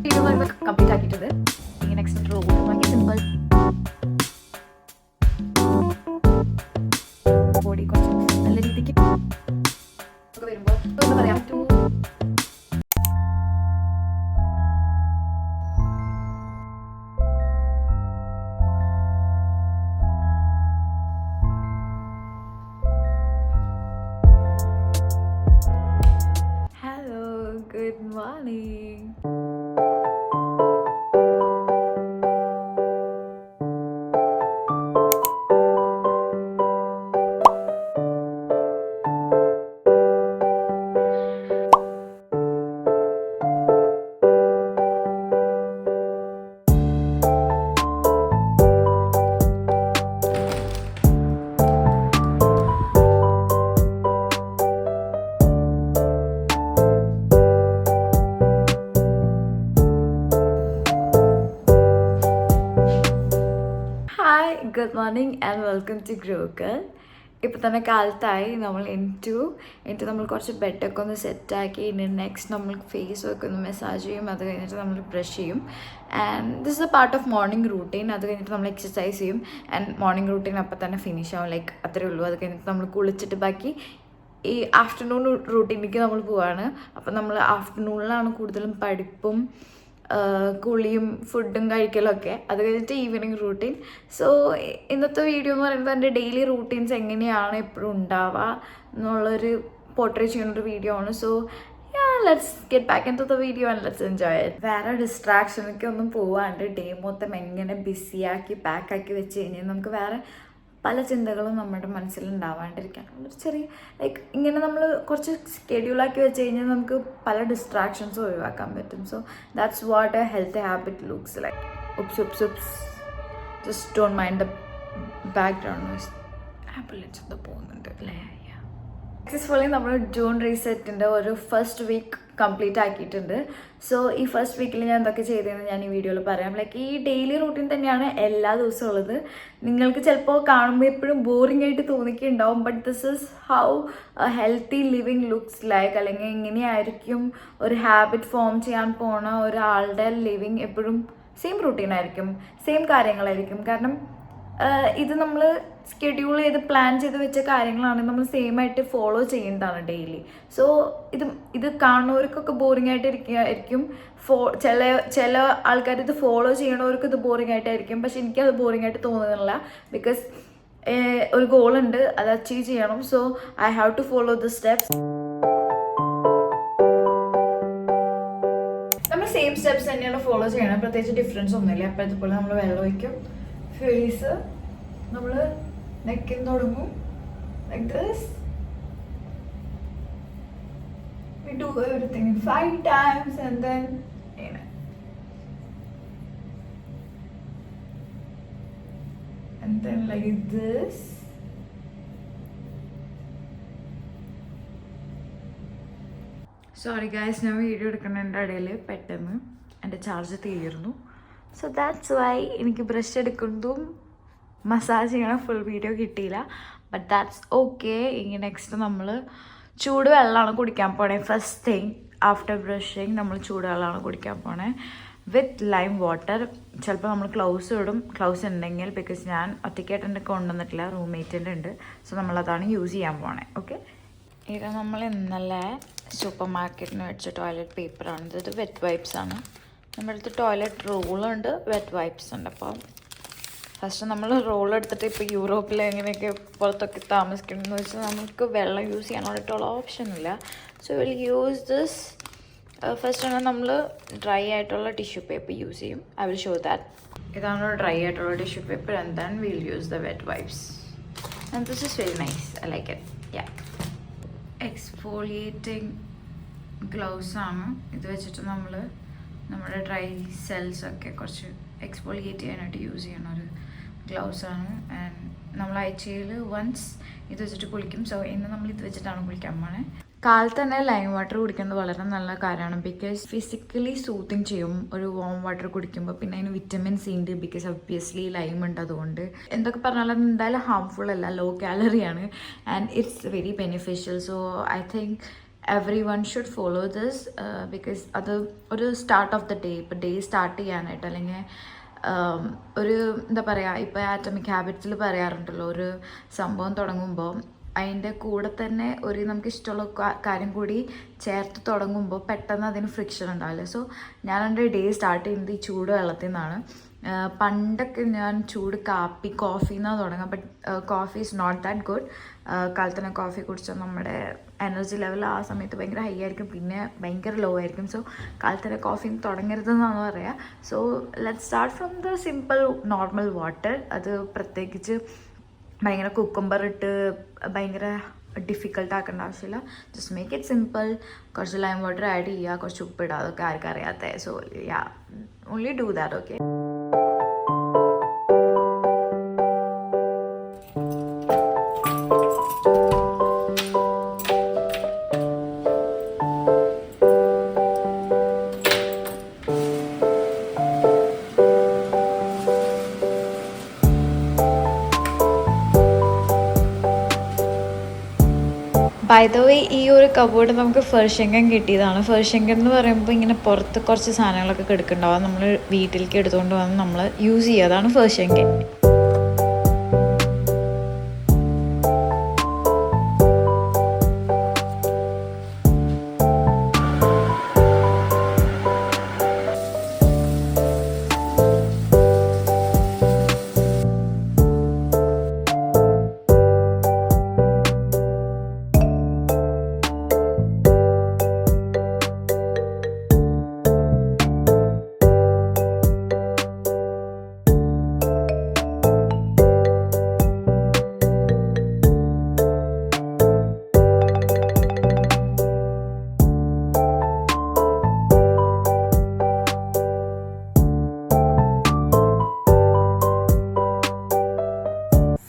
Video complete ആക്കിയിട്ടത്. ഇനി next row ഭയങ്കര സിമ്പിൾ ബോഡി കുറച്ച് നല്ല രീതിക്ക് വരുമ്പോൾ എന്താ പറയാ hello good morning. Good morning and welcome to Grocker. ഇപ്പോൾ തന്നെ കാലത്തായി. നമ്മൾ എനിക്ക് നമ്മൾ കുറച്ച് ബെഡൊക്കെ ഒന്ന് സെറ്റാക്കി. ഇനി നെക്സ്റ്റ് നമ്മൾ ഫേസ് ഒക്കെ ഒന്ന് മസാജ് ചെയ്യും. അത് കഴിഞ്ഞിട്ട് നമ്മൾ ബ്രഷ് ചെയ്യും. And this is A part of morning routine. അത് കഴിഞ്ഞിട്ട് നമ്മൾ എക്സസൈസ് ചെയ്യും. ആൻഡ് മോർണിംഗ് റൂട്ടീൻ അപ്പം തന്നെ ഫിനിഷ് ആവും. ലൈക്ക് അത്രയേ ഉള്ളൂ. അത് കഴിഞ്ഞിട്ട് നമ്മൾ കുളിച്ചിട്ട് ബാക്കി ഈ ആഫ്റ്റർനൂൺ റൂട്ടീനിലേക്ക് നമ്മൾ പോവാണ്. അപ്പം നമ്മൾ ആഫ്റ്റർനൂണിലാണ് കൂടുതലും പഠിപ്പും കുളിയും ഫുഡും കഴിക്കലൊക്കെ. അത് കഴിഞ്ഞിട്ട് ഈവനിങ് റൂട്ടീൻ. സോ ഇന്നത്തെ വീഡിയോ എന്ന് പറയുന്നത് എൻ്റെ ഡെയിലി റൂട്ടീൻസ് എങ്ങനെയാണ് എപ്പോഴും ഉണ്ടാവുക എന്നുള്ളൊരു പോർട്രേ ചെയ്യുന്നൊരു വീഡിയോ ആണ്. So let's get back into the video and let's enjoy it. വേറെ ഡിസ്ട്രാക്ഷനൊക്കെ ഒന്നും പോവാണ്ട് ഡേ മൊത്തം എങ്ങനെ ബിസിയാക്കി പാക്കാക്കി വെച്ച് കഴിഞ്ഞാൽ നമുക്ക് വേറെ പല ചിന്തകളും നമ്മുടെ മനസ്സിലുണ്ടാവാണ്ടിരിക്കാൻ ഒരു ചെറിയ ലൈക്ക് ഇങ്ങനെ നമ്മൾ കുറച്ച് സ്കെഡ്യൂളാക്കി വെച്ച് കഴിഞ്ഞാൽ നമുക്ക് പല ഡിസ്ട്രാക്ഷൻസും ഒഴിവാക്കാൻ പറ്റും. So that's what A healthy habit looks like. Oops just don't mind the background noise. Ambulance പോകുന്നുണ്ട് അല്ലേ. സക്സസ്ഫുള്ളി നമ്മൾ ജൂൺ റീസെറ്റിൻ്റെ ഒരു ഫസ്റ്റ് വീക്ക് കംപ്ലീറ്റ് ആക്കിയിട്ടുണ്ട്. സോ ഈ ഫസ്റ്റ് വീക്കിൽ ഞാൻ എന്തൊക്കെ ചെയ്തതെന്ന് ഞാൻ ഈ വീഡിയോയിൽ പറയാം. ലൈക്ക് ഈ ഡെയിലി റൂട്ടീൻ തന്നെയാണ് എല്ലാ ദിവസവും ഉള്ളത്. നിങ്ങൾക്ക് ചിലപ്പോൾ കാണുമ്പോൾ എപ്പോഴും ബോറിംഗ് ആയിട്ട് തോന്നിക്കുന്നുണ്ടാവും. But this is how healthy living looks like. അല്ലെങ്കിൽ എങ്ങനെയായിരിക്കും ഒരു ഹാബിറ്റ് ഫോം ചെയ്യാൻ പോണ ഒരാളുടെ ലിവിങ് എപ്പോഴും സെയിം റൂട്ടീനായിരിക്കും, സെയിം കാര്യങ്ങളായിരിക്കും. കാരണം ഇത് നമ്മൾ സ്കെഡ്യൂൾ ചെയ്ത് പ്ലാൻ ചെയ്ത് വെച്ച കാര്യങ്ങളാണ് നമ്മൾ സെയിം ആയിട്ട് ഫോളോ ചെയ്യേണ്ടതാണ് ഡെയിലി. സോ ഇത് കാണുന്നവർക്കൊക്കെ ബോറിംഗ് ആയിട്ടിരിക്കും. ചില ആൾക്കാർ ഇത് ഫോളോ ചെയ്യണവർക്ക് ഇത് ബോറിംഗ് ആയിട്ടായിരിക്കും. പക്ഷെ എനിക്കത് ബോറിംഗ് ആയിട്ട് തോന്നുന്നില്ല. ബിക്കോസ് ഒരു ഗോളുണ്ട്, അത് അച്ചീവ് ചെയ്യണം. So I have to follow the steps. നമ്മൾ സെയിം സ്റ്റെപ്സ് തന്നെയാണ് ഫോളോ ചെയ്യണം. പ്രത്യേകിച്ച് ഡിഫറൻസ് ഒന്നുമില്ല. അപ്പോഴത്തെ പോലെ നമ്മൾ വെള്ളം ഒഴിക്കും. ഫേസ് നമ്മൾ നെക്കിന് തുടങ്ങും. Like this we do everything 5 times and then like this. Sorry guys, ഞാൻ വീഡിയോ എടുക്കുന്നതിൻ്റെ ഇടയിൽ പെട്ടെന്ന് എൻ്റെ ചാർജ് തീർന്നു. സോ ദാറ്റ്സ് വൈ എനിക്ക് ബ്രഷ് എടുക്കുന്നതും മസാജ് ചെയ്യണ ഫുൾ വീഡിയോ കിട്ടിയില്ല. But that's okay. ഇനി നെക്സ്റ്റ് നമ്മൾ ചൂടുവെള്ളമാണ് കുടിക്കാൻ പോണേ. ഫസ്റ്റ് തിങ് ആഫ്റ്റർ ബ്രഷിങ് നമ്മൾ ചൂടുവെള്ളമാണ് കുടിക്കാൻ പോണേ വിത്ത് ലൈം വാട്ടർ. ചിലപ്പോൾ നമ്മൾ ഗ്ലൗസ് ഇടും, ഗ്ലൗസ് ഉണ്ടെങ്കിൽ. ബിക്കോസ് ഞാൻ ഒറ്റയ്ക്കായിട്ട് കൊണ്ടുവന്നിട്ടില്ല, റൂംമേറ്റിൻ്റെ ഉണ്ട്. സോ നമ്മളതാണ് യൂസ് ചെയ്യാൻ പോണേ. ഓക്കെ, ഇത് നമ്മൾ ഇന്നലെ സൂപ്പർ മാർക്കറ്റിന് മേടിച്ച ടോയ്ലറ്റ് പേപ്പറാണ്. ഇത് വെറ്റ് വൈപ്സ് ആണ്. നമ്മുടെ അടുത്ത് ടോയ്ലറ്റ് റോളുണ്ട്, വെറ്റ് വൈപ്സ് ഉണ്ട്. അപ്പം ഫസ്റ്റ് നമ്മൾ റോൾ എടുത്തിട്ട് ഇപ്പോൾ യൂറോപ്പിൽ എങ്ങനെയൊക്കെ പുറത്തൊക്കെ താമസിക്കണമെന്ന് വെച്ചാൽ നമുക്ക് വെള്ളം യൂസ് ചെയ്യാനായിട്ടുള്ള ഓപ്ഷൻ ഇല്ല. So will use this. First ആണ് നമ്മൾ ഡ്രൈ ആയിട്ടുള്ള ടിഷ്യൂ പേപ്പർ യൂസ് ചെയ്യും. I will show that. ഇതാണ് ഡ്രൈ ആയിട്ടുള്ള tissue paper and then will use the wet wipes. And this is very nice. I like it. Yeah, exfoliating gloves ആണ്. ഇത് വെച്ചിട്ട് നമ്മൾ നമ്മുടെ ഡ്രൈ സെൽസൊക്കെ കുറച്ച് എക്സ്ഫോളിയേറ്റ് ചെയ്യാനായിട്ട് യൂസ് ചെയ്യണ ഒരു ഗ്ലൗസാണ്. ആൻഡ് നമ്മൾ ആഴ്ചയിൽ വൺസ് ഇത് വെച്ചിട്ട് കുളിക്കും. സോ ഇന്ന് നമ്മൾ ഇത് വെച്ചിട്ടാണ് കുളിക്കാൻ പോണേ. കാലത്ത് തന്നെ ലൈം വാട്ടർ കുടിക്കുന്നത് വളരെ നല്ല കാര്യമാണ്. ബിക്കോസ് ഫിസിക്കലി സൂത്തിങ് ചെയ്യും ഒരു വാം വാട്ടർ കുടിക്കുമ്പോൾ. പിന്നെ അതിന് വിറ്റമിൻ സി ഉണ്ട്. ബിക്കോസ് ഒബ്വിയസ്ലി ലൈം ഉണ്ട്. അതുകൊണ്ട് എന്തൊക്കെ പറഞ്ഞാലും എന്തായാലും ഹാംഫുൾ അല്ല, ലോ കാലറിയാണ്. And it's very beneficial. So I think everyone should follow this because അത് ഒരു സ്റ്റാർട്ട് ഓഫ് ദ ഡേ, ഇപ്പോൾ ഡേ സ്റ്റാർട്ട് ചെയ്യാനായിട്ട് അല്ലെങ്കിൽ ഒരു എന്താ പറയുക, ഇപ്പോൾ ആറ്റമിക് ഹാബിറ്റ്സിൽ പറയാറുണ്ടല്ലോ, ഒരു സംഭവം തുടങ്ങുമ്പോൾ അതിൻ്റെ കൂടെ തന്നെ ഒരു നമുക്ക് ഇഷ്ടമുള്ള കാര്യം കൂടി ചേർത്ത് തുടങ്ങുമ്പോൾ പെട്ടെന്ന് അതിന് ഫ്രിക്ഷൻ ഉണ്ടാവില്ല. സോ ഞാൻ എൻ്റെ ഡേ സ്റ്റാർട്ട് ചെയ്യുന്നത് ഈ ചൂട് വെള്ളത്തിൽ നിന്നാണ്. പണ്ടൊക്കെ ഞാൻ ചൂട് കോഫി എന്നാണ് തുടങ്ങുക. But coffee is not that good. കാലത്തന്നെ കോഫി കുടിച്ചാൽ നമ്മുടെ എനർജി ലെവൽ ആ സമയത്ത് ഭയങ്കര ഹൈ ആയിരിക്കും, പിന്നെ ഭയങ്കര ലോ ആയിരിക്കും. സോ കാലത്തന്നെ കോഫി തുടങ്ങരുതെന്നാണ് പറയുക. So let start from the simple normal water. അത് പ്രത്യേകിച്ച് ഭയങ്കര കുക്കുംബർ ഇട്ട് ഭയങ്കര ഡിഫിക്കൽട്ട് ആക്കേണ്ട ആവശ്യമില്ല. Just make it simple. കുറച്ച് ലൈം വാട്ടർ ആഡ് ചെയ്യുക, കുറച്ച് ഉപ്പിടുക, അതൊക്കെ ആർക്കും അറിയാത്ത. So yeah, only do that. Okay. By the way, ഈ ഒരു കബോർഡ് നമുക്ക് ഫർഷങ്കൻ കിട്ടിയതാണ്. ഫർഷങ്കൻ എന്ന് പറയുമ്പോൾ ഇങ്ങനെ പുറത്ത് കുറച്ച് സാധനങ്ങളൊക്കെ കിടക്കുന്നുണ്ടാവും, നമ്മൾ വീട്ടിലേക്ക് എടുത്തുകൊണ്ട് വന്ന് നമ്മൾ യൂസ് ചെയ്യുക. അതാണ് ഫർഷങ്കൻ.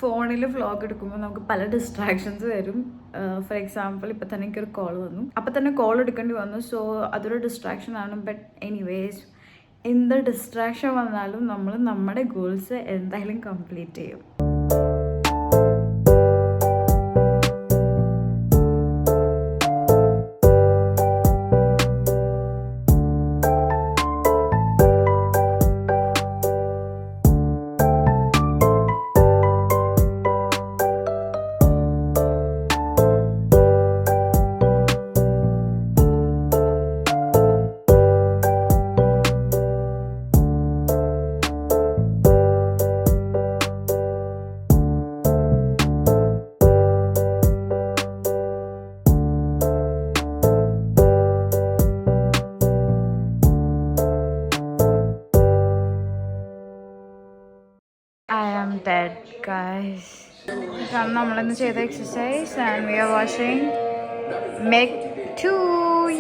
ഫോണിൽ വ്ളോഗ് എടുക്കുമ്പോൾ നമുക്ക് പല ഡിസ്ട്രാക്ഷൻസ് വരും. ഫോർ എക്സാമ്പിൾ, ഇപ്പം തന്നെ എനിക്കൊരു കോൾ വന്നു, അപ്പം തന്നെ കോൾ എടുക്കേണ്ടി വന്നു. സോ അതൊരു ഡിസ്ട്രാക്ഷൻ ആണ്. ബട്ട് എനിവേസ്, എന്ത് ഡിസ്ട്രാക്ഷൻ വന്നാലും നമ്മൾ നമ്മുടെ ഗോൾസ് എന്തായാലും കംപ്ലീറ്റ് ചെയ്യും. I am dead, guys. ഇതാണ് നമ്മളിന്ന് ചെയ്ത exercise. And we are washing മെഗ് 2.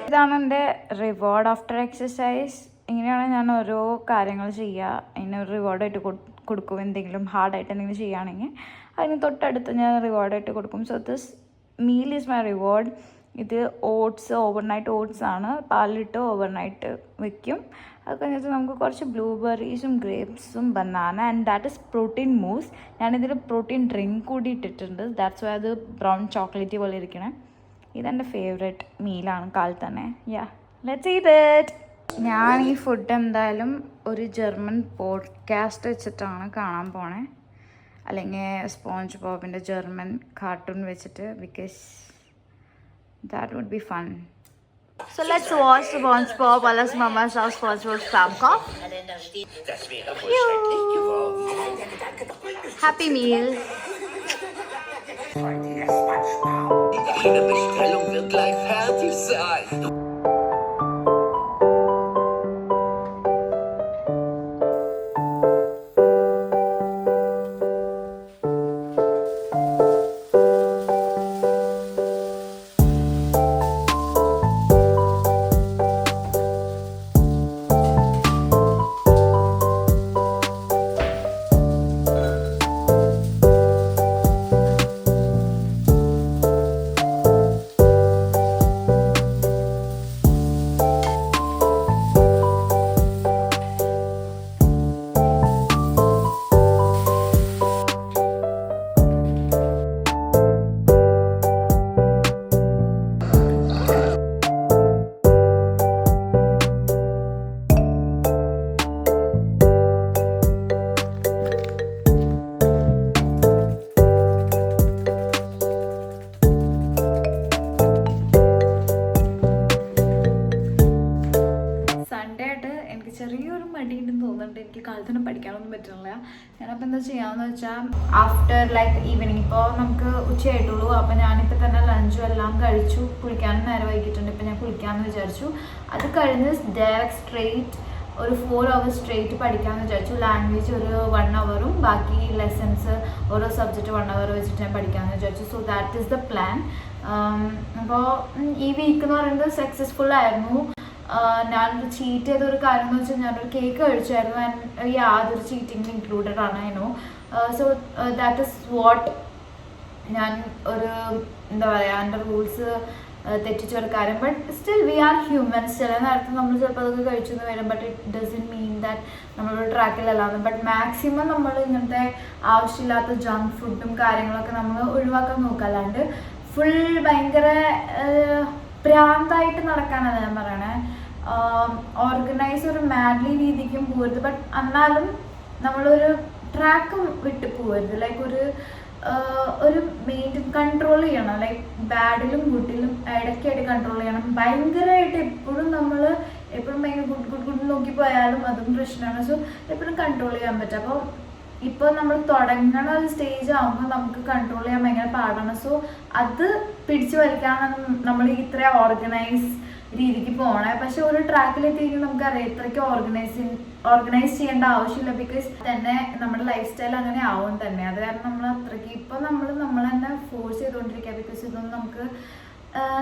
ഇതാണ് എൻ്റെ റിവാർഡ് ആഫ്റ്റർ എക്സസൈസ്. ഇങ്ങനെയാണ് ഞാൻ ഓരോ കാര്യങ്ങൾ ചെയ്യുക. അതിനൊരു റിവാർഡായിട്ട് കൊടുക്കും. എന്തെങ്കിലും ഹാർഡായിട്ട് എന്തെങ്കിലും ചെയ്യുകയാണെങ്കിൽ അതിന് തൊട്ടടുത്ത് ഞാൻ റിവാർഡായിട്ട് കൊടുക്കും. So this meal is my reward. ഇത് ഓവർനൈറ്റ് ഓട്സ് ആണ്. പാലിട്ട് ഓവർനൈറ്റ് വെക്കും. അത് കഴിഞ്ഞിട്ട് നമുക്ക് കുറച്ച് ബ്ലൂബെറീസും ഗ്രേപ്സും banana and that is protein mousse. ഞാനിതിൽ പ്രോട്ടീൻ ഡ്രിങ്ക് കൂടി ഇട്ടിട്ടുണ്ട്. ദാറ്റ്സ് വൈ അത് ബ്രൗൺ ചോക്ലേറ്റ് പോലെ ഇരിക്കണേ. ഇതെൻ്റെ ഫേവറേറ്റ് മീലാണ് കാലത്ത് തന്നെ. Yeah, let's eat it. ഞാൻ ഈ ഫുഡ് എന്തായാലും ഒരു ജർമ്മൻ പോഡ്കാസ്റ്റ് വെച്ചിട്ടാണ് കാണാൻ പോണേ, അല്ലെങ്കിൽ സ്പോഞ്ച് ബോബിൻ്റെ ജർമ്മൻ കാർട്ടൂൺ വെച്ചിട്ട്, because that would be fun. So let's watch SpongeBob Alice Mama Saw SpongeBob's Spamkopf. Happy Meal. Jede Bestellung wird gleich fertig sein. അതുകൊണ്ട് എനിക്ക് കാലത്ത് തന്നെ പഠിക്കാനൊന്നും പറ്റുന്നില്ല. ഞാനപ്പോൾ എന്താ ചെയ്യാമെന്ന് വെച്ചാൽ ആഫ്റ്റർ ലൈക്ക് ഈവനിങ്, ഇപ്പോൾ നമുക്ക് ഉച്ചയായിട്ടുള്ളൂ, അപ്പോൾ ഞാനിപ്പോൾ തന്നെ ലഞ്ചും എല്ലാം കഴിച്ചു, കുളിക്കാനും നേരെ വൈകിട്ടുണ്ട്. ഇപ്പോൾ ഞാൻ കുളിക്കാമെന്ന് വിചാരിച്ചു. അത് കഴിഞ്ഞ് ഡയറക്റ്റ് സ്ട്രെയിറ്റ് ഒരു 4 hours സ്ട്രെയിറ്റ് പഠിക്കാമെന്ന് വിചാരിച്ചു. ലാംഗ്വേജ് ഒരു 1 hour, ബാക്കി ലെസൺസ് ഓരോ സബ്ജക്റ്റ് 1 hour വെച്ചിട്ട് ഞാൻ പഠിക്കാമെന്ന് വിചാരിച്ചു. So that is the plan. അപ്പോൾ ഈ വീക്ക് എന്ന് പറയുന്നത് സക്സസ്ഫുൾ ആയിരുന്നു. ഞാനൊരു ചീറ്റ് ചെയ്തൊരു കാര്യം എന്ന് വെച്ചാൽ ഞാനൊരു കേക്ക് കഴിച്ചായിരുന്നു. ആൻഡ് യാതൊരു ചീറ്റിംഗ് ഇൻക്ലൂഡഡ് ആണ്. I know. So that is what ഞാൻ ഒരു എന്താ പറയുക, എൻ്റെ റൂൾസ് തെറ്റിച്ചൊരു കാര്യം. But still we are humans. ചില നേരത്തെ നമ്മൾ ചിലപ്പോൾ അതൊക്കെ കഴിച്ചു എന്ന് വരും. But it doesn't mean that നമ്മളൊരു ട്രാക്കിലല്ലാന്ന്. ബട്ട് മാക്സിമം നമ്മൾ ഇങ്ങനത്തെ ആവശ്യമില്ലാത്ത ജങ്ക് ഫുഡും കാര്യങ്ങളൊക്കെ നമ്മൾ ഒഴിവാക്കാൻ നോക്കുക. അല്ലാണ്ട് ഫുൾ ഭയങ്കര പ്രാന്തായിട്ട് നടക്കാനാണ് ഞാൻ പറയണേ. ഓർഗനൈസ് ഒരു മാഡ്ലി രീതിക്കും പോകരുത്. ബട്ട് എന്നാലും നമ്മളൊരു ട്രാക്കും വിട്ട് പോകരുത്. ലൈക്ക് ഒരു മെയിൻറ്റെയിൻ കൺട്രോൾ ചെയ്യണം. ലൈക്ക് ബാഡിലും ഗുഡിലും ഇടയ്ക്കായിട്ട് കൺട്രോൾ ചെയ്യണം. ഭയങ്കരമായിട്ട് എപ്പോഴും ഭയങ്കര ഗുഡ് നോക്കി പോയാലും അതും പ്രശ്നമാണ്. സോ എപ്പോഴും കൺട്രോൾ ചെയ്യാൻ പറ്റും. അപ്പോൾ ഇപ്പോൾ നമ്മൾ തുടങ്ങണ ഒരു സ്റ്റേജ് ആകുമ്പോൾ നമുക്ക് കൺട്രോൾ ചെയ്യാൻ ഭയങ്കര പാടാണ്. സോ അത് പിടിച്ചു വലിക്കാനാണ് നമ്മൾ ഇത്ര ഓർഗനൈസ് രീതിക്ക് പോകണേ. പക്ഷെ ഒരു ട്രാക്കിലെത്തിയെങ്കിൽ നമുക്കറിയാം ഇത്രയ്ക്ക് ഓർഗനൈസ് ചെയ്യേണ്ട ആവശ്യമില്ല. ബിക്കോസ് തന്നെ നമ്മുടെ ലൈഫ് സ്റ്റൈൽ അങ്ങനെ ആവും തന്നെ. അത് കാരണം നമ്മൾ അത്രയ്ക്ക് ഇപ്പോൾ നമ്മൾ തന്നെ ഫോഴ്സ് ചെയ്തുകൊണ്ടിരിക്കുക. ബിക്കോസ് ഇതൊന്നും നമുക്ക്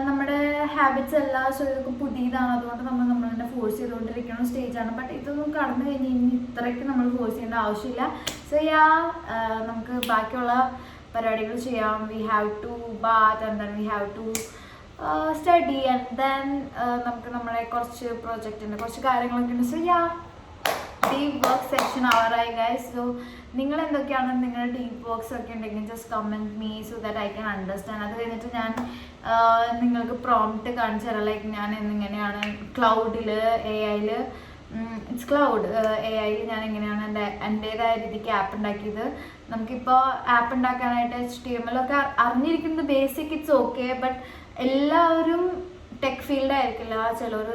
നമ്മുടെ ഹാബിറ്റ്സ് അല്ല. സോ ഇതൊക്കെ പുതിയതാണ്. അതുകൊണ്ട് നമ്മൾ തന്നെ ഫോഴ്സ് ചെയ്തുകൊണ്ടിരിക്കുന്ന സ്റ്റേജാണ്. ബട്ട് ഇതൊന്നും കടന്നു കഴിഞ്ഞ് ഇനി ഇത്രയ്ക്ക് നമ്മൾ ഫോഴ്സ് ചെയ്യേണ്ട ആവശ്യമില്ല. സോ നമുക്ക് ബാക്കിയുള്ള പരിപാടികൾ ചെയ്യാം. We have to bath and then we have to study and then നമുക്ക് നമ്മുടെ കുറച്ച് പ്രൊജക്റ്റിൻ്റെ കുറച്ച് കാര്യങ്ങളൊക്കെ ഉണ്ട്. സോ ഡീപ്പ് വർക്ക് സെക്ഷൻ ആവാറായി ഗൈസ്. സോ നിങ്ങൾ എന്തൊക്കെയാണ് നിങ്ങളുടെ ഡീപ്പ് വർക്ക്സ് ഒക്കെ ഉണ്ടെങ്കിൽ just comment me so that I can understand. അത് കഴിഞ്ഞിട്ട് ഞാൻ നിങ്ങൾക്ക് പ്രോംപ്റ്റ് കാണിച്ചു തരാം. ലൈക്ക് ഞാൻ എന്നിങ്ങനെയാണ് ക്ലൗഡിൽ AI ഇറ്റ്സ് ക്ലൗഡ് AI ഞാൻ എങ്ങനെയാണ് എൻ്റേതായ രീതിക്ക് ആപ്പ് ഉണ്ടാക്കിയത്. നമുക്കിപ്പോൾ ആപ്പ് ഉണ്ടാക്കാനായിട്ട് HTML ഒക്കെ അറിഞ്ഞിരിക്കുന്നത് ബേസിക് ഇറ്റ്സ് ഓക്കെ. ബട്ട് എല്ലാവരും ടെക് ഫീൽഡ് ആയിരിക്കില്ല. ചിലർ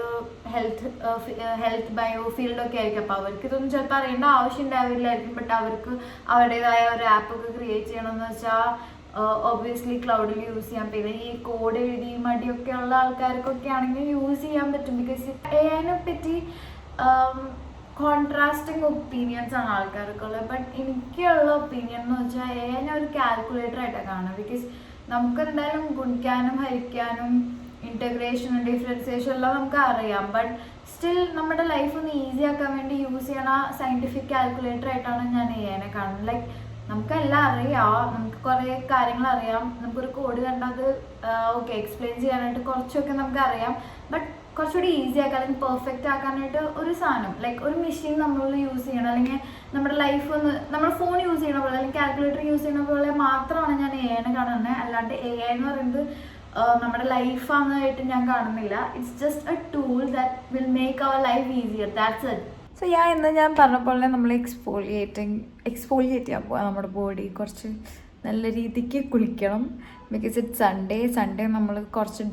ഹെൽത്ത് ബയോ ഫീൽഡൊക്കെ ആയിരിക്കും. അപ്പോൾ അവർക്ക് ഇതൊന്നും ചിലപ്പോൾ അറിയേണ്ട ആവശ്യം ഉണ്ടാവില്ലായിരിക്കും. ബട്ട് അവർക്ക് അവരുടേതായ ഒരു ആപ്പൊക്കെ ക്രിയേറ്റ് ചെയ്യണമെന്ന് വെച്ചാൽ ഒബ്വിയസ്ലി ക്ലൗഡിൽ യൂസ് ചെയ്യാൻ. പിന്നെ ഈ കോഡ് എഴുതി മടിയൊക്കെ ഉള്ള ആൾക്കാർക്കൊക്കെ ആണെങ്കിൽ യൂസ് ചെയ്യാൻ പറ്റും. ബിക്കോസ് AI പറ്റി കോൺട്രാസ്റ്റിംഗ് ഒപ്പീനിയൻസ് ആണ് ആൾക്കാർക്കുള്ളത്. ബട്ട് എനിക്കുള്ള ഒപ്പീനിയൻ എന്ന് വെച്ചാൽ AI ഒരു കാൽക്കുലേറ്റർ ആയിട്ടാണ് കാണുന്നത്. ബിക്കോസ് നമുക്കെന്തായാലും ഗുണിക്കാനും ഹരിക്കാനും ഇൻറ്റഗ്രേഷനും ഡിഫറൻസിയേഷൻ എല്ലാം നമുക്ക് അറിയാം. ബട്ട് സ്റ്റിൽ നമ്മുടെ ലൈഫ് ഒന്ന് ഈസി ആക്കാൻ വേണ്ടി യൂസ് ചെയ്യണ സയൻറ്റിഫിക് കാൽക്കുലേറ്റർ ആയിട്ടാണ് ഞാൻ AI കാണുന്നത്. ലൈക്ക് നമുക്കെല്ലാം അറിയാം, നമുക്ക് കുറേ കാര്യങ്ങൾ അറിയാം. നമുക്കൊരു കോഡ് കണ്ടത് ഓക്കെ എക്സ്പ്ലെയിൻ ചെയ്യാനായിട്ട് കുറച്ചൊക്കെ നമുക്ക് അറിയാം. ബട്ട് കുറച്ചുകൂടി ഈസി ആക്കാൻ അല്ലെങ്കിൽ പെർഫെക്റ്റ് ആക്കാനായിട്ട് ഒരു സാധനം ലൈക്ക് ഒരു മെഷീൻ നമ്മൾ യൂസ് ചെയ്യണം. അല്ലെങ്കിൽ നമ്മുടെ ലൈഫ് ഒന്ന് നമ്മുടെ ഫോൺ യൂസ് ചെയ്യണ പോലെ അല്ലെങ്കിൽ കാൽക്കുലേറ്റർ യൂസ് ചെയ്യണ പോലെ മാത്രമാണ് ഞാൻ AI കാണുന്നത്. അല്ലാണ്ട് AI എന്ന് പറയുന്നത് നമ്മുടെ ലൈഫാണെന്നായിട്ട് ഞാൻ കാണുന്നില്ല. It's just a tool that will make our life easier. That's it. So ഇന്ന് ഞാൻ പറഞ്ഞ പോലെ നമ്മൾ എക്സ്ഫോളിയേറ്റ് ചെയ്യാൻ പോകാം. നമ്മുടെ ബോഡി കുറച്ച് നല്ല രീതിക്ക് കുളിക്കണം. ബിക്കോസ് ഇറ്റ്സ് സൺഡേ നമ്മൾ കുറച്ച്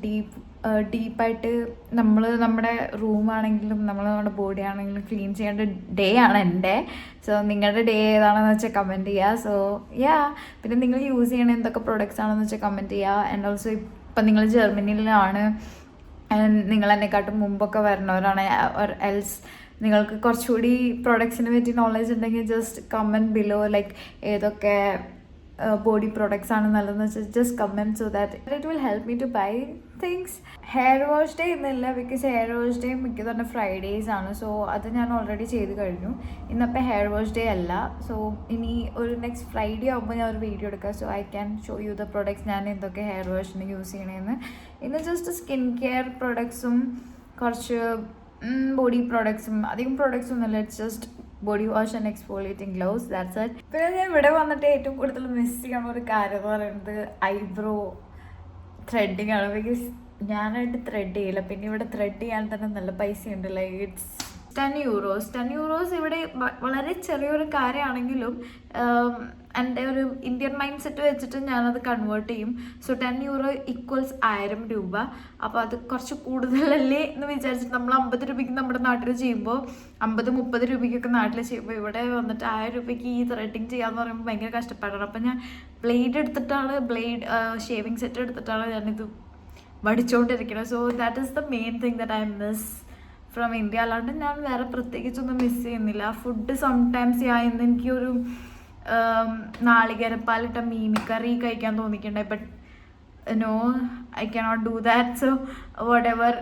ഡീപ്പായിട്ട് നമ്മുടെ റൂമാണെങ്കിലും നമ്മുടെ ബോഡി ആണെങ്കിലും ക്ലീൻ ചെയ്യേണ്ട ഡേ ആണ് എൻ്റെ. സോ നിങ്ങളുടെ ഡേ ഏതാണെന്ന് വെച്ചാൽ കമൻറ്റ് ചെയ്യുക. സോ പിന്നെ നിങ്ങൾ യൂസ് ചെയ്യണ എന്തൊക്കെ പ്രൊഡക്ട്സ് ആണെന്ന് വെച്ചാൽ കമൻറ്റ് ചെയ്യുക. ആൻഡ് ഓൾസോ ഇപ്പം നിങ്ങൾ ജർമ്മനിയിലാണ്, നിങ്ങൾ എന്നെക്കാട്ടും മുമ്പൊക്കെ വരണവരാണ്, എൽസ് നിങ്ങൾക്ക് കുറച്ചുകൂടി പ്രൊഡക്ട്സിനെ പറ്റി നോളജ് ഉണ്ടെങ്കിൽ ജസ്റ്റ് കമൻറ്റ് ബിലോ ലൈക്ക് ഏതൊക്കെ ബോഡി പ്രൊഡക്ട്സ് ആണ് നല്ലതെന്ന് വെച്ചാൽ just comment so that it will help me to buy things. Hair wash day ഇന്നില്ല. ബിക്കോസ് ഹെയർ വാഷ് ഡേ മിക്ക തന്നെ ഫ്രൈഡേയ്സ് ആണ്. സോ അത് ഞാൻ ഓൾറെഡി ചെയ്ത് കഴിഞ്ഞു. ഇന്നപ്പോൾ ഹെയർ വാഷ് ഡേ അല്ല. സോ ഇനി ഒരു നെക്സ്റ്റ് ഫ്രൈഡേ ആകുമ്പോൾ ഞാൻ ഒരു വീഡിയോ എടുക്കാം. So I can show you the products ഞാൻ എന്തൊക്കെ ഹെയർ വാഷിന് യൂസ് ചെയ്യണമെന്ന്. ഇന്ന് ജസ്റ്റ് സ്കിൻ കെയർ പ്രൊഡക്ട്സും കുറച്ച് ബോഡി പ്രോഡക്ട്സും അധികം പ്രോഡക്ട്സും ഒന്നുമില്ല. It's just body wash and exfoliating gloves. That's it. പിന്നെ ഞാൻ ഇവിടെ വന്നിട്ട് ഏറ്റവും കൂടുതൽ മിസ് ചെയ്യുന്ന ഒരു കാര്യം എന്ന് പറയുന്നത് ഐബ്രോ ത്രെഡിങ് ആണ്. ബിക്കോസ് ഞാനായിട്ട് ത്രെഡ് ചെയ്യില്ല. പിന്നെ ഇവിടെ ത്രെഡ് ചെയ്യാൻ തന്നെ നല്ല പൈസയുണ്ട്. ലൈക്ക് ഇറ്റ്സ് €10 ഇവിടെ വളരെ ചെറിയൊരു കാര്യമാണെങ്കിലും എൻ്റെ ഒരു ഇന്ത്യൻ മൈൻഡ് സെറ്റ് വെച്ചിട്ട് ഞാനത് കൺവേർട്ട് ചെയ്യും. സോ €10 ഈക്വൽസ് 1000 രൂപ. അപ്പോൾ അത് കുറച്ച് കൂടുതലല്ലേ എന്ന് വിചാരിച്ചിട്ട് നമ്മൾ 50 രൂപയ്ക്ക് നമ്മുടെ നാട്ടിൽ ചെയ്യുമ്പോൾ 50-30 രൂപയ്ക്കൊക്കെ നാട്ടിൽ ചെയ്യുമ്പോൾ ഇവിടെ വന്നിട്ട് 1000 രൂപയ്ക്ക് ഈ ത്രെഡിങ് ചെയ്യാന്ന് പറയുമ്പോൾ ഭയങ്കര കഷ്ടപ്പാടാണ്. അപ്പം ഞാൻ ഷേവിങ് സെറ്റ് എടുത്തിട്ടാണ് ഞാനിത് പഠിച്ചുകൊണ്ടിരിക്കുന്നത്. So that is the main thing that I miss from India. അല്ലാണ്ട് ഞാൻ വേറെ പ്രത്യേകിച്ചൊന്നും മിസ് ചെയ്യുന്നില്ല. ഫുഡ് സംടൈംസ് ഇന്ന് എനിക്കൊരു നാളികേരപ്പാലിട്ട മീൻകറി കഴിക്കാൻ തോന്നിക്കണ്ടേ, but no, I cannot do that. So whatever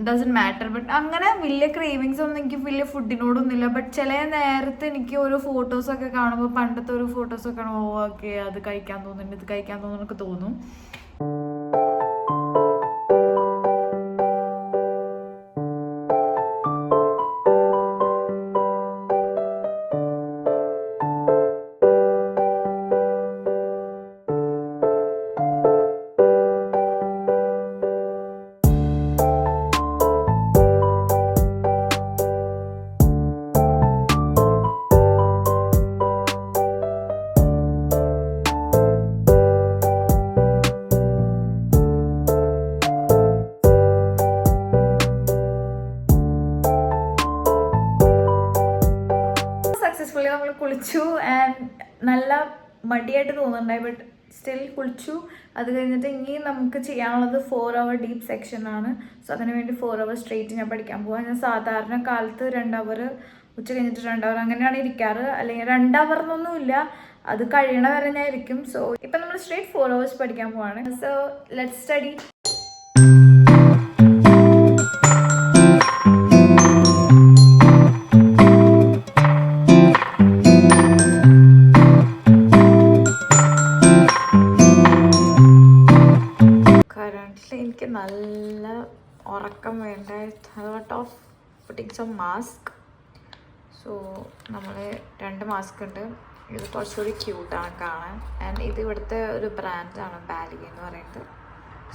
doesn't matter. But അങ്ങനെ വലിയ ക്രേവിങ്സ് ഒന്നും എനിക്ക് വലിയ ഫുഡിനോടൊന്നുമില്ല. ബട്ട് ചില നേരത്തെ എനിക്ക് ഓരോ ഫോട്ടോസൊക്കെ കാണുമ്പോൾ പണ്ടത്തെ ഒരു ഫോട്ടോസൊക്കെ ഓക്കെ അത് കഴിക്കാൻ തോന്നുന്നുണ്ട്, ഇത് കഴിക്കാൻ തോന്നുന്നൊക്കെ തോന്നും. സക്സസ്ഫുള്ളി നമ്മൾ കുളിച്ചു ആൻഡ് നല്ല മടിയായിട്ട് തോന്നുന്നുണ്ടായി, ബട്ട് സ്റ്റിൽ കുളിച്ചു. അത് കഴിഞ്ഞിട്ട് ഇനി നമുക്ക് ചെയ്യാനുള്ളത് 4 hour ഡീപ്പ് സെക്ഷനാണ്. സോ അതിന് വേണ്ടി 4 hour സ്ട്രെയിറ്റ് ഞാൻ പഠിക്കാൻ പോവാം. ഞാൻ സാധാരണ കാലത്ത് 2 hour, ഉച്ച കഴിഞ്ഞിട്ട് 2 hour അങ്ങനെയാണ് ഇരിക്കാറ്. അല്ലെങ്കിൽ 2 hour എന്നൊന്നുമില്ല, അത് കഴിയണ വരെ ഞാൻ ഇരിക്കും. സോ ഇപ്പം നമ്മൾ സ്ട്രെയിറ്റ് 4 hours പഠിക്കാൻ പോവാണ്. So let's study. എനിക്ക് നല്ല ഉറക്കം വേണ്ട. Thought of putting some mask. So നമ്മൾ 2 മാസ്ക് ഉണ്ട്. ഇത് കുറച്ചുകൂടി ക്യൂട്ടാണ് കാണാൻ. ആൻഡ് ഇത് ഇവിടുത്തെ ഒരു ബ്രാൻഡാണ്, ബാലി എന്ന് പറയുന്നത്.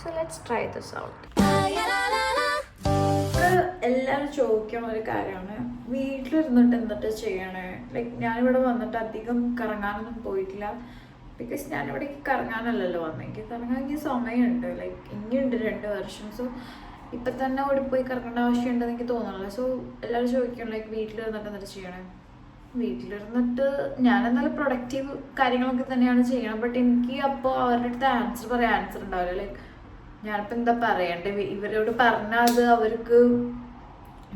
So let's try this out. എല്ലാവരും ചോദിക്കണ ഒരു കാര്യമാണ്, വീട്ടിലിരുന്നിട്ട് എന്നിട്ട് ചെയ്യണേ. ലൈക്ക് ഞാനിവിടെ വന്നിട്ട് അധികം കറങ്ങാനൊന്നും പോയിട്ടില്ല. ബിക്കോസ് ഞാനിവിടേക്ക് കറങ്ങാനല്ലല്ലോ വന്നെങ്കിൽ, കറങ്ങാനെങ്കിൽ സമയമുണ്ട്. ലൈക്ക് ഇനിയുണ്ട് 2 വർഷം. സോ ഇപ്പം തന്നെ അവിടെ പോയി കറങ്ങേണ്ട ആവശ്യമുണ്ടെന്ന് എനിക്ക് തോന്നുന്നില്ല. സോ എല്ലാവരും ചോദിക്കണം ലൈക്ക് വീട്ടിലിരുന്നിട്ട് എന്നിട്ട് ചെയ്യണേ. വീട്ടിലിരുന്നിട്ട് ഞാനെന്നാലും പ്രൊഡക്റ്റീവ് കാര്യങ്ങളൊക്കെ തന്നെയാണ് ചെയ്യണം. ബട്ട് എനിക്ക് അപ്പോൾ അവരുടെ അടുത്ത് ആൻസർ ഉണ്ടാവില്ല. ലൈക്ക് ഞാനിപ്പോൾ എന്താ പറയണ്ടേ, ഇവരോട് പറഞ്ഞാൽ അത് അവർക്ക്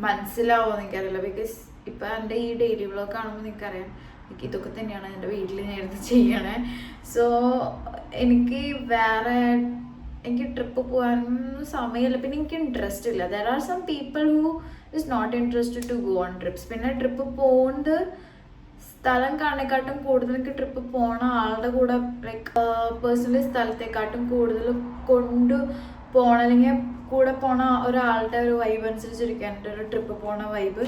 മനസ്സിലാവുമെന്ന് എനിക്കറിയില്ല. ബിക്കോസ് ഇപ്പം എൻ്റെ ഈ ഡെയിലി വ്ളോഗ് കാണുമ്പോൾ എനിക്കറിയാം എനിക്ക് ഇതൊക്കെ തന്നെയാണ് എൻ്റെ വീട്ടിൽ ഞാൻ എടുത്ത് ചെയ്യണേ. സോ എനിക്ക് ട്രിപ്പ് പോകാനൊന്നും സമയമില്ല. പിന്നെ എനിക്ക് ഇൻട്രസ്റ്റ് ഇല്ല. There are some people who is not interested to go on trips. പിന്നെ ട്രിപ്പ് പോകുന്നത് സ്ഥലം കാണേക്കാട്ടും കൂടുതൽ എനിക്ക് ട്രിപ്പ് പോണ ആളുടെ കൂടെ ലൈക്ക് പേഴ്സണലി സ്ഥലത്തെക്കാട്ടും കൂടുതൽ പോകണം, അല്ലെങ്കിൽ കൂടെ പോണ ഒരാളുടെ ഒരു വൈബ് അനുസരിച്ചിരിക്കാൻ എൻ്റെ ഒരു ട്രിപ്പ് പോണ വൈബ്.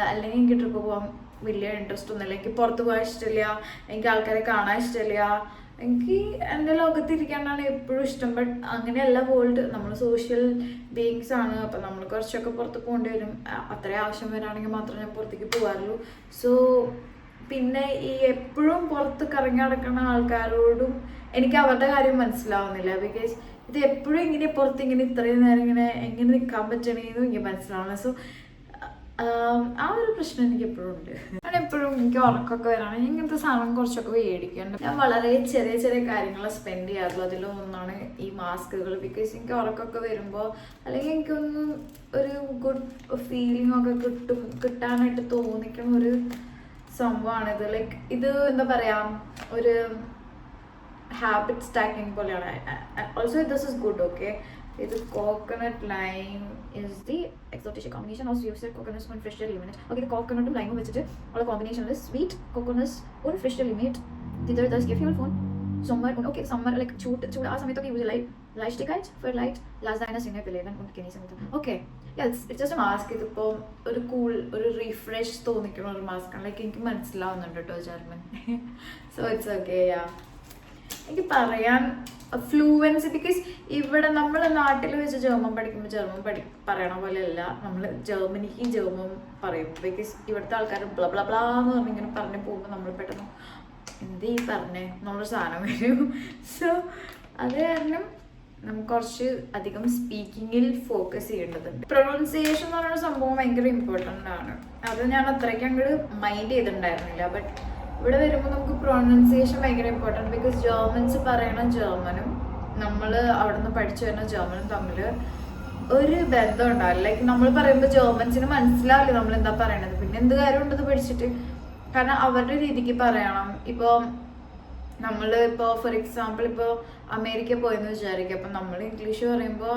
അല്ലെങ്കിൽ എനിക്ക് ട്രിപ്പ് പോകാൻ വലിയ ഇൻട്രസ്റ്റ് ഒന്നുമില്ല. എനിക്ക് പുറത്ത് പോകാൻ ഇഷ്ടമില്ല, എനിക്ക് ആൾക്കാരെ കാണാൻ ഇഷ്ടമില്ല. എനിക്ക് എൻ്റെ ലോകത്തിരിക്കാനാണ് എപ്പോഴും ഇഷ്ടം. ബട്ട് അങ്ങനെയല്ല വേൾഡ്. നമ്മൾ സോഷ്യൽ ബീയിങ്സ് ആണ്. അപ്പം നമ്മൾ കുറച്ചൊക്കെ പുറത്ത് പോകേണ്ടി വരും. അത്രയും ആവശ്യം വരാണെങ്കിൽ മാത്രമേ ഞാൻ പുറത്തേക്ക് പോകാറുള്ളൂ. സോ പിന്നെ ഈ എപ്പോഴും പുറത്ത് കറങ്ങി നടക്കുന്ന ആൾക്കാരോടും എനിക്ക് അവരുടെ കാര്യം മനസ്സിലാവുന്നില്ല. ബിക്കോസ് ഇത് എപ്പോഴും ഇങ്ങനെ പുറത്ത് ഇങ്ങനെ ഇത്രയും നേരം എങ്ങനെ നിൽക്കാൻ പറ്റണേന്നും എനിക്ക് മനസ്സിലാവുന്നത്. സോ ആ ഒരു പ്രശ്നം എനിക്ക് എപ്പോഴും ഉണ്ട്. ഞാൻ എപ്പോഴും എനിക്ക് ഉറക്കമൊക്കെ വരാണ് ഇങ്ങനത്തെ സാധനം കുറച്ചൊക്കെ മേടിക്കാണ്ട്. ഞാൻ വളരെ ചെറിയ ചെറിയ കാര്യങ്ങൾ സ്പെൻഡ് ചെയ്യാറുള്ളൂ. അതിലൊന്നാണ് ഈ മാസ്കുകൾ. ബിക്കോസ് എനിക്ക് ഉറക്കമൊക്കെ വരുമ്പോൾ അല്ലെങ്കിൽ എനിക്കൊന്ന് ഒരു ഗുഡ് ഫീലിംഗ് ഒക്കെ കിട്ടാനായിട്ട് തോന്നിക്കുന്ന ഒരു സംഭവമാണിത്. ലൈക്ക് ഇത് എന്താ പറയുക, ഒരു ഹാബിറ്റ് സ്റ്റാക്കിങ് പോലെയാണ്. Also this is good. Okay, ഇത് coconut lime is the exotic combination of user coconut and fresh limit. Okay, ഇത് കോക്കനട്ടും ലൈമും വെച്ചിട്ട് ഉള്ള കോമ്പിനേഷനിൽ sweet coconut und fresh limit. ഇത് das Gefühl von Sommer und okay, Sommer like ചൂട് ആ സമയത്തൊക്കെ use Leichtigkeit für leicht lass deine Sinne beleben und genießen. Okay, yeah, it's just a mask. ഇതിപ്പോൾ ഒരു കൂൾ, ഒരു റീഫ്രഷ് തോന്നിക്കുന്ന ഒരു mask ആണ്. ലൈക്ക് എനിക്ക് മനസ്സിലാവുന്നുണ്ട് കേട്ടോ German. So it's okay. Yeah, എനിക്ക് പറയാൻ ഫ്ലൂവൻസി, ബിക്കോസ് ഇവിടെ നമ്മൾ നാട്ടിൽ വെച്ച് ജർമ്മൻ പഠിക്കുമ്പോൾ പറയണ പോലെയല്ല നമ്മൾ ജർമ്മനിക്ക് ജർമ്മൻ പറയും. ബിക്കോസ് ഇവിടുത്തെ ആൾക്കാർ ബ്ല ബ്ല ബ്ലാ എന്ന് പറഞ്ഞിങ്ങനെ പറഞ്ഞു പോകുമ്പോൾ നമ്മൾ പെട്ടെന്ന് എന്തീ പറഞ്ഞേ നമ്മളൊരു സാധനം വരും. സോ അത് കാരണം നമുക്ക് കുറച്ച് അധികം സ്പീക്കിങ്ങിൽ ഫോക്കസ് ചെയ്യേണ്ടതുണ്ട്. പ്രൊണൗൺസിയേഷൻ എന്ന് പറയുന്ന സംഭവം ഭയങ്കര ഇമ്പോർട്ടൻ്റ് ആണ്. അത് ഞാൻ അത്രയ്ക്ക് അങ്ങോട്ട് മൈൻഡ് ചെയ്തിട്ടുണ്ടായിരുന്നില്ല. ബട്ട് ഇവിടെ വരുമ്പോൾ നമുക്ക് പ്രൊണൗൺസിയേഷൻ ഭയങ്കര ഇമ്പോർട്ടൻറ്റ്. ബിക്കോസ് ജർമ്മൻസ് പറയണ ജർമ്മനും നമ്മൾ അവിടെ നിന്ന് പഠിച്ചു വരുന്ന ജർമ്മനും തമ്മിൽ ഒരു ബന്ധം ഉണ്ടാവില്ല. ലൈക്ക് നമ്മൾ പറയുമ്പോൾ ജർമ്മൻസിന് മനസ്സിലാവില്ല നമ്മൾ എന്താ പറയണത്. പിന്നെ എന്ത് കാര്യം ഉണ്ടത് പഠിച്ചിട്ട്, കാരണം അവരുടെ രീതിക്ക് പറയണം. ഇപ്പോൾ നമ്മൾ ഇപ്പോൾ ഫോർ എക്സാമ്പിൾ ഇപ്പോൾ അമേരിക്ക പോയെന്ന് വിചാരിക്കുക, അപ്പം നമ്മൾ ഇംഗ്ലീഷ് പറയുമ്പോൾ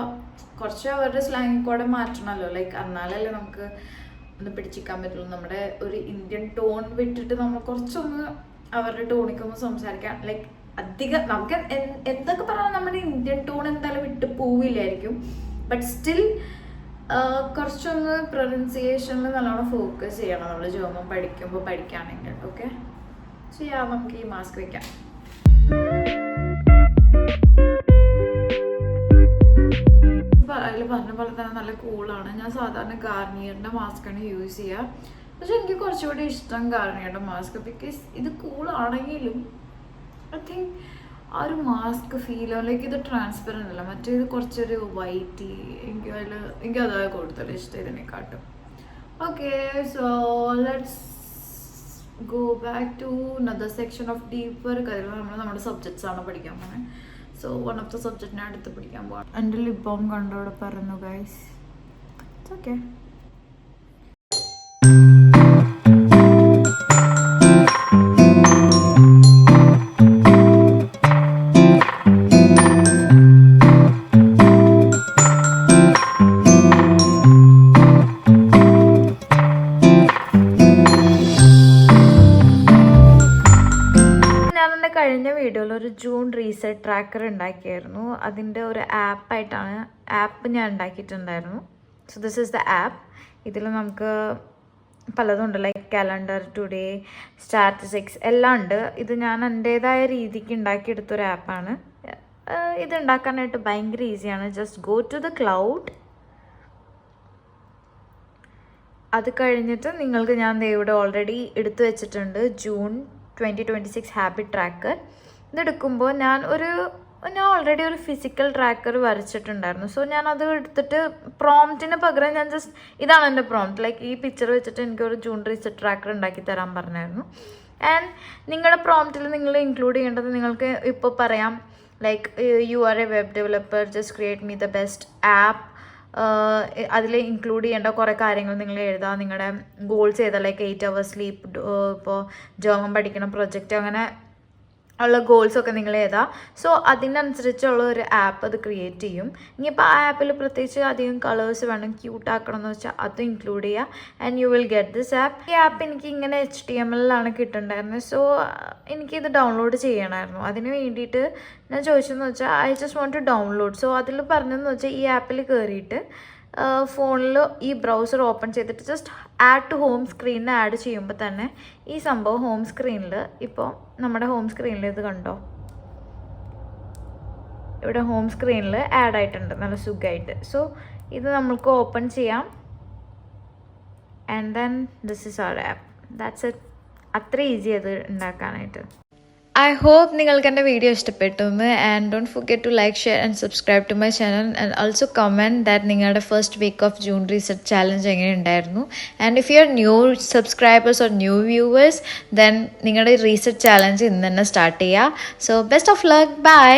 കുറച്ച് അവരുടെ സ്ലാങ്ങിൽ കൂടെ മാറ്റണമല്ലോ. ലൈക്ക് എന്നാലല്ലേ നമുക്ക് ഒന്ന് പിടിച്ചിക്കാൻ പറ്റുള്ളൂ. നമ്മുടെ ഒരു ഇന്ത്യൻ ടോൺ വിട്ടിട്ട് നമ്മൾ കുറച്ചൊന്ന് അവരുടെ ടോണിക്കൊന്ന് സംസാരിക്കാം. ലൈക്ക് അധികം നമുക്ക് എന്തൊക്കെ പറഞ്ഞാൽ നമ്മുടെ ഇന്ത്യൻ ടോൺ എന്തായാലും വിട്ട് പോവില്ലായിരിക്കും. ബട്ട് സ്റ്റിൽ കുറച്ചൊന്ന് പ്രൊനൗൺസിയേഷനിൽ നല്ലോണം ഫോക്കസ് ചെയ്യണം നമ്മൾ ജർമ്മൻ പഠിക്കുമ്പോൾ പഠിക്കുകയാണെങ്കിൽ. ഓക്കെ, ചെയ്യാം. നമുക്ക് ഈ മാസ്ക് വയ്ക്കാം. അതിൽ പറഞ്ഞ പോലെ തന്നെ നല്ല കൂളാണ്. ഞാൻ സാധാരണ ഗാർണിയറിൻ്റെ മാസ്കാണ് യൂസ് ചെയ്യുക. പക്ഷെ എനിക്ക് കുറച്ചുകൂടി ഇഷ്ടം ഗാർണിയറിൻ്റെ മാസ്ക്. ബിക്കോസ് ഇത് കൂളാണെങ്കിലും ഐ തിങ്ക് ആ ഒരു മാസ്ക് ഫീൽ ലൈക്ക് ഇത് ട്രാൻസ്പെറൻ്റ് അല്ല, മറ്റേത് കുറച്ചൊരു വൈറ്റ്. എനിക്ക് അതായത് കൂടുതൽ ഇഷ്ടം ഇതിനെക്കാട്ടും. Okay, so let's go back to another section of deeper. കാരണം നമ്മൾ നമ്മുടെ സബ്ജക്ട്സ് ആണ് പഠിക്കാൻ പോകുന്നത്. സോ വൺ ഓഫ് ദ സബ്ജക്റ്റിനെ അടുത്ത് പഠിക്കാൻ പോകാം. എൻ്റെ ലിപ് ബാം കണ്ടോടെ പറഞ്ഞു ഗൈസ്. It's okay. കഴിഞ്ഞ വീഡിയോയിൽ ഒരു ജൂൺ റീസെറ്റ് ട്രാക്കർ ഉണ്ടാക്കിയായിരുന്നു. അതിൻ്റെ ഒരു ആപ്പ് ഞാൻ ഉണ്ടാക്കിയിട്ടുണ്ടായിരുന്നു. So this is the app. ഇതിൽ നമുക്ക് പലതും ഉണ്ട്, ലൈക്ക് കാലണ്ടർ, ടുഡേ, സ്റ്റാറ്റിസ്റ്റിക്സ് എല്ലാം ഉണ്ട്. ഇത് ഞാൻ എൻ്റേതായ രീതിക്ക് ഉണ്ടാക്കിയെടുത്തൊരു ആപ്പാണ്. ഇത് ഉണ്ടാക്കാനായിട്ട് ഭയങ്കര ഈസിയാണ്. Just go to the cloud. അത് കഴിഞ്ഞിട്ട് നിങ്ങൾക്ക് ഞാൻ ഇവിടെ ഓൾറെഡി എടുത്തു വെച്ചിട്ടുണ്ട് ജൂൺ 2026 ഹാബിറ്റ് ട്രാക്കർ. ഇതെടുക്കുമ്പോൾ ഞാൻ ഓൾറെഡി ഒരു ഫിസിക്കൽ ട്രാക്കർ വരച്ചിട്ടുണ്ടായിരുന്നു. സോ ഞാൻ അത് എടുത്തിട്ട് പ്രോംപ്റ്റിന് പകരം ഞാൻ ജസ്റ്റ് ഇതാണ് എൻ്റെ പ്രോംപ്റ്റ്, ലൈക്ക് ഈ പിക്ചർ വെച്ചിട്ട് എനിക്കൊരു ജൂൺ റീസെറ്റ് ട്രാക്കർ ഉണ്ടാക്കി തരാൻ പറഞ്ഞായിരുന്നു. ആൻഡ് നിങ്ങളുടെ പ്രോംപ്റ്റിൽ നിങ്ങൾ ഇൻക്ലൂഡ് ചെയ്യേണ്ടത് നിങ്ങൾക്ക് ഇപ്പോൾ പറയാം, like you are A web developer, just create me the best app. അതിൽ ഇൻക്ലൂഡ് ചെയ്യേണ്ട കുറേ കാര്യങ്ങൾ നിങ്ങൾ എഴുതുക. നിങ്ങളുടെ ഗോൾസ് ചെയ്താൽ ലൈക്ക് 8 hours സ്ലീപ്പ്, ഇപ്പോൾ ജർമ്മൻ പഠിക്കുന്ന പ്രൊജക്റ്റ്, അങ്ങനെ ഉള്ള ഗോൾസൊക്കെ നിങ്ങൾ എഴുതുക. സോ അതിനനുസരിച്ചുള്ള ഒരു ആപ്പ് അത് ക്രിയേറ്റ് ചെയ്യും. ഇനിയിപ്പോൾ ആ ആപ്പിൽ പ്രത്യേകിച്ച് അധികം കളേഴ്സ് വേണം, ക്യൂട്ടാക്കണം എന്ന് വെച്ചാൽ അത് ഇൻക്ലൂഡ് ചെയ്യുക. And you will get this app. ഈ ആപ്പ് എനിക്ക് ഇങ്ങനെ HTML കിട്ടുന്നുണ്ടായിരുന്നത്. സോ എനിക്കിത് ഡൗൺലോഡ് ചെയ്യണമായിരുന്നു. അതിന് വേണ്ടിയിട്ട് ഞാൻ ചോദിച്ചതെന്ന് വെച്ചാൽ I just want to download. So അതിൽ പറഞ്ഞതെന്ന് വെച്ചാൽ ഈ ആപ്പിൽ കയറിയിട്ട് ഫോണിൽ ഈ ബ്രൗസർ ഓപ്പൺ ചെയ്തിട്ട് ജസ്റ്റ് ആഡ് ടു ഹോം സ്ക്രീനിൽ ആഡ് ചെയ്യുമ്പോൾ തന്നെ ഈ സംഭവം ഹോം സ്ക്രീനിൽ, ഇപ്പോൾ നമ്മുടെ ഹോം സ്ക്രീനിൽ ഇത് കണ്ടോ, ഇവിടെ ഹോം സ്ക്രീനിൽ ആഡ് ആയിട്ടുണ്ട് നല്ല സുഖമായിട്ട്. സോ ഇത് നമ്മൾക്ക് ഓപ്പൺ ചെയ്യാം. And then this is our app. That's it. അത്ര ഈസി അത് ഉണ്ടാക്കാനായിട്ട്. I hope നിങ്ങൾക്ക് എൻ്റെ വീഡിയോ ഇഷ്ടപ്പെട്ടു എന്ന്. And don't forget to like, share and subscribe to my channel. And also comment that നിങ്ങളുടെ first week of June reset challenge എങ്ങനെ ഉണ്ടായിരുന്നു. And if you are new subscribers or new viewers, then നിങ്ങളുടെ reset challenge ഇന്ന് തന്നെ start ചെയ്യുക. So best of luck. By.